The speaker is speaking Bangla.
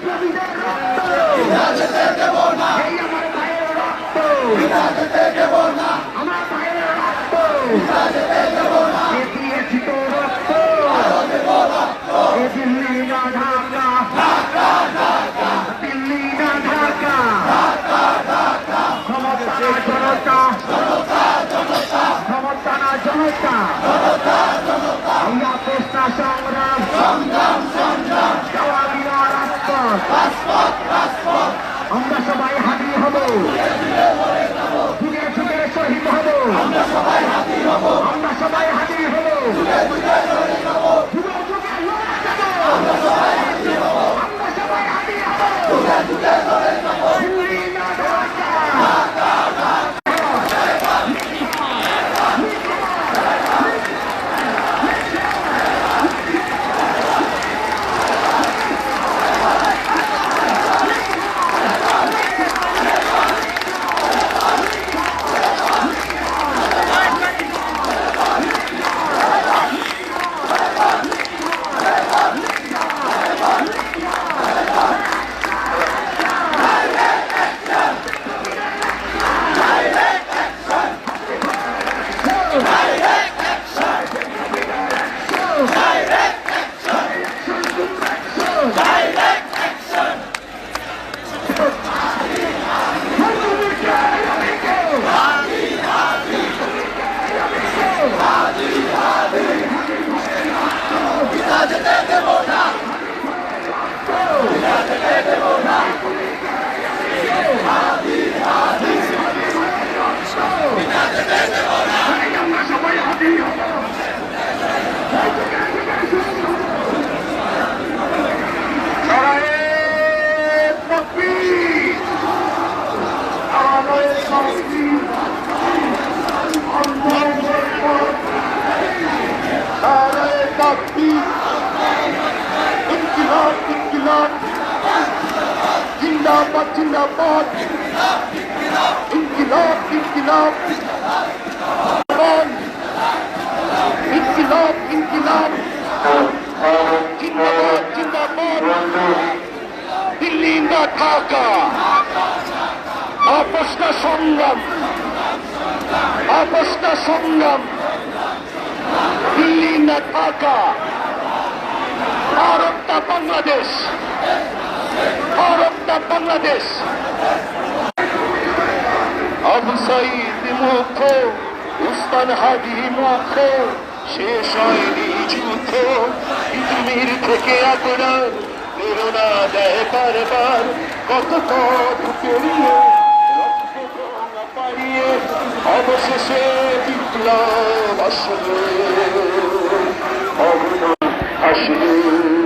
বিপ্লবীদের রক্ত এই আমার ভাইয়ের রক্ত আমার ভাইয়ের রক্ত দিয়েছি তো রক্ত দিল্লি না ঢাকা দিল্লি না ঢাকা ক্ষমতা না জনতা ক্ষমতা না জনতা আমরা প্রশ্ন সংগ্রাম জওয়ানিরা রাজপথ আমরা সবাই হাজির হব যুগে যুগে শহীদ হব আমরা সবাই হাজির হব যুগে যুগে লড়ে যাব আমরা সবাই হাজির হব দিল্লি না ঢাকা जिंदाबाद जिंदाबाद इंकिलाब इंकिलाब इंकिलाब इंकिलाब जिंदाबाद जिंदाबाद दिल्ली ना ढाका आपस का संग्राम दिल्ली ना ढाका भारत का बांग्लादेश বাংলাদেশ আবু সাঈদ মুখ উসমান হাদি মুখ শেষ হয়নি যুদ্ধ পৃথিবীর থেকে আপনার প্রেরণা দেয় বারবার কত পথ পেরিয়ে রক্ত পাড়িয়ে অবশেষে বিপ্লব আসলে আসলে